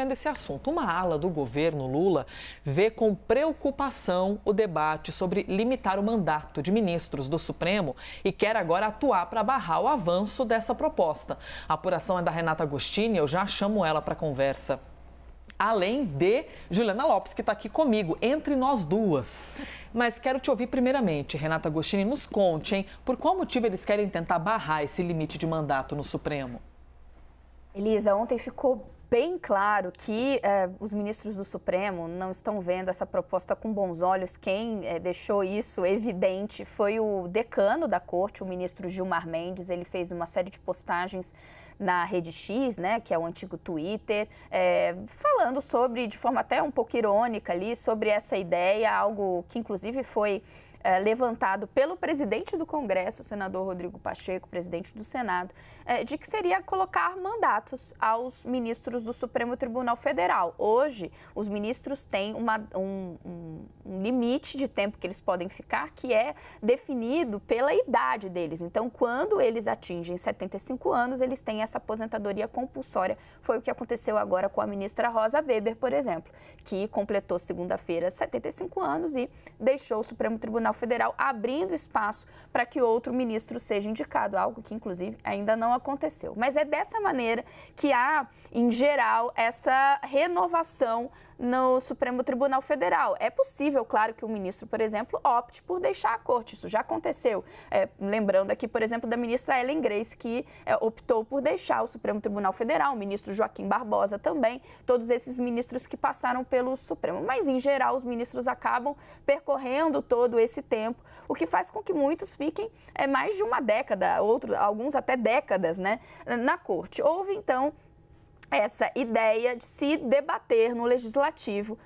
vendo esse assunto. Uma ala do governo Lula vê com preocupação o debate sobre limitar o mandato de ministros do Supremo e quer agora atuar para barrar o avanço dessa proposta. A apuração é da Renata Agostini, eu já chamo ela para conversa. Além de Juliana Lopes, que está aqui comigo, entre nós duas. Mas quero te ouvir primeiramente, Renata Agostini, nos conte, hein, por qual motivo eles querem tentar barrar esse limite de mandato no Supremo? Elisa, ontem ficou bem claro que os ministros do Supremo não estão vendo essa proposta com bons olhos. Quem deixou isso evidente foi o decano da corte, o ministro Gilmar Mendes. Ele fez uma série de postagens na Rede X, né, que é o antigo Twitter, falando sobre, de forma até um pouco irônica ali, sobre essa ideia, algo que inclusive foi levantado pelo presidente do Congresso, o senador Rodrigo Pacheco, presidente do Senado, de que seria colocar mandatos aos ministros do Supremo Tribunal Federal. Hoje, os ministros têm um limite de tempo que eles podem ficar, que é definido pela idade deles. Então, quando eles atingem 75 anos, eles têm essa aposentadoria compulsória. Foi o que aconteceu agora com a ministra Rosa Weber, por exemplo, que completou segunda-feira 75 anos e deixou o Supremo Tribunal Federal abrindo espaço para que outro ministro seja indicado, algo que, inclusive, ainda não aconteceu. Mas é dessa maneira que há, em geral, essa renovação no Supremo Tribunal Federal. É possível, claro, que o ministro, por exemplo, opte por deixar a corte. Isso já aconteceu. Lembrando aqui, por exemplo, da ministra Ellen Grace, que optou por deixar o Supremo Tribunal Federal, o ministro Joaquim Barbosa também, todos esses ministros que passaram pelo Supremo. Mas, em geral, os ministros acabam percorrendo todo esse tempo, o que faz com que muitos fiquem mais de uma década, alguns até décadas, né, na corte. Houve, então, essa ideia de se debater no Legislativo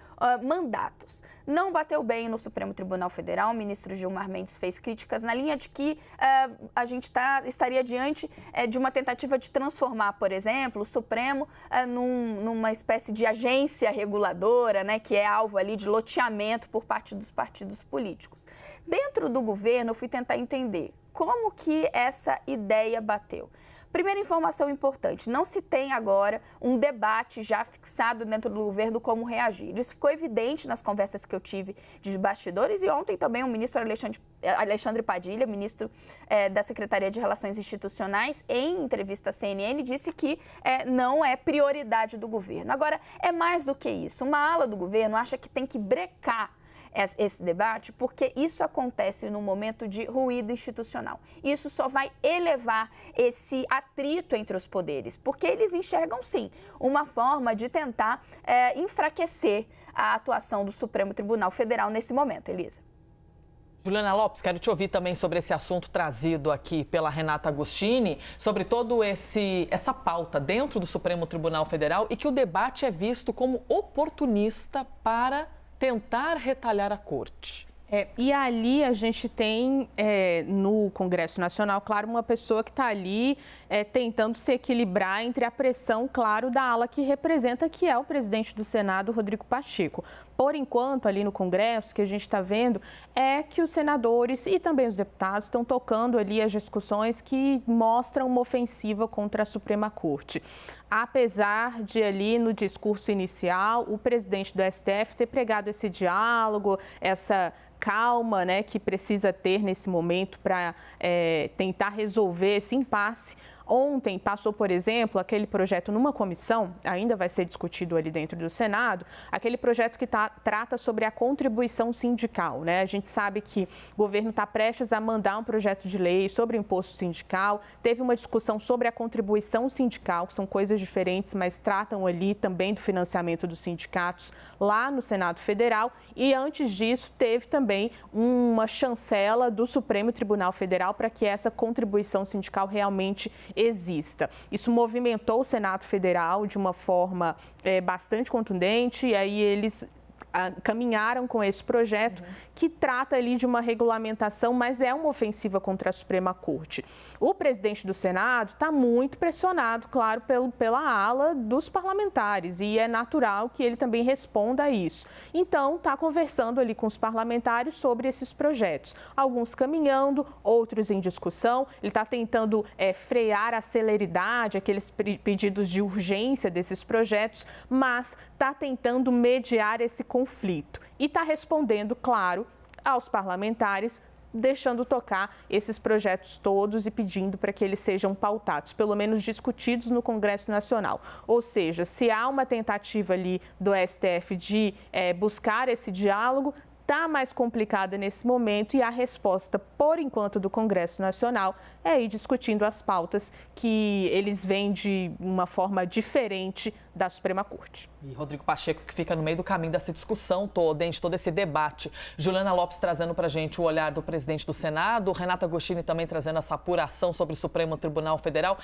mandatos. Não bateu bem no Supremo Tribunal Federal. O ministro Gilmar Mendes fez críticas na linha de que a gente estaria diante de uma tentativa de transformar, por exemplo, o Supremo numa espécie de agência reguladora, né, que é alvo ali de loteamento por parte dos partidos políticos. Dentro do governo, eu fui tentar entender como que essa ideia bateu. Primeira informação importante, não se tem agora um debate já fixado dentro do governo como reagir. Isso ficou evidente nas conversas que eu tive de bastidores e ontem também o ministro Alexandre Padilha, ministro da Secretaria de Relações Institucionais, em entrevista à CNN, disse que não é prioridade do governo. Agora, é mais do que isso. Uma ala do governo acha que tem que brecar esse debate, porque isso acontece no momento de ruído institucional. Isso só vai elevar esse atrito entre os poderes, porque eles enxergam, sim, uma forma de tentar enfraquecer a atuação do Supremo Tribunal Federal nesse momento. Elisa. Juliana Lopes, quero te ouvir também sobre esse assunto trazido aqui pela Renata Agostini, sobre todo essa pauta dentro do Supremo Tribunal Federal e que o debate é visto como oportunista para tentar retalhar a corte. E ali a gente tem no Congresso Nacional, claro, uma pessoa que está ali tentando se equilibrar entre a pressão, claro, da ala que representa, que é o presidente do Senado, Rodrigo Pacheco. Por enquanto, ali no Congresso, o que a gente está vendo é que os senadores e também os deputados estão tocando ali as discussões que mostram uma ofensiva contra a Suprema Corte. Apesar de ali no discurso inicial, o presidente do STF ter pregado esse diálogo, essa calma, né, que precisa ter nesse momento para tentar resolver esse impasse. Ontem passou, por exemplo, aquele projeto numa comissão, ainda vai ser discutido ali dentro do Senado, aquele projeto que trata sobre a contribuição sindical, né? A gente sabe que o governo está prestes a mandar um projeto de lei sobre o imposto sindical, teve uma discussão sobre a contribuição sindical, que são coisas diferentes, mas tratam ali também do financiamento dos sindicatos lá no Senado Federal, e antes disso teve também uma chancela do Supremo Tribunal Federal para que essa contribuição sindical realmente exista. Isso movimentou o Senado Federal de uma forma bastante contundente, e aí eles caminharam com esse projeto que trata ali de uma regulamentação, mas é uma ofensiva contra a Suprema Corte. O presidente do Senado está muito pressionado, claro, pela ala dos parlamentares e é natural que ele também responda a isso. Então, está conversando ali com os parlamentares sobre esses projetos. Alguns caminhando, outros em discussão. Ele está tentando frear a celeridade, aqueles pedidos de urgência desses projetos, mas está tentando mediar esse conflito. E está respondendo, claro, aos parlamentares, deixando tocar esses projetos todos e pedindo para que eles sejam pautados, pelo menos discutidos no Congresso Nacional. Ou seja, se há uma tentativa ali do STF de buscar esse diálogo, está mais complicada nesse momento e a resposta, por enquanto, do Congresso Nacional é ir discutindo as pautas que eles veem de uma forma diferente da Suprema Corte. E Rodrigo Pacheco, que fica no meio do caminho dessa discussão toda, de todo esse debate. Juliana Lopes trazendo para a gente o olhar do presidente do Senado, Renata Agostini também trazendo essa apuração sobre o Supremo Tribunal Federal.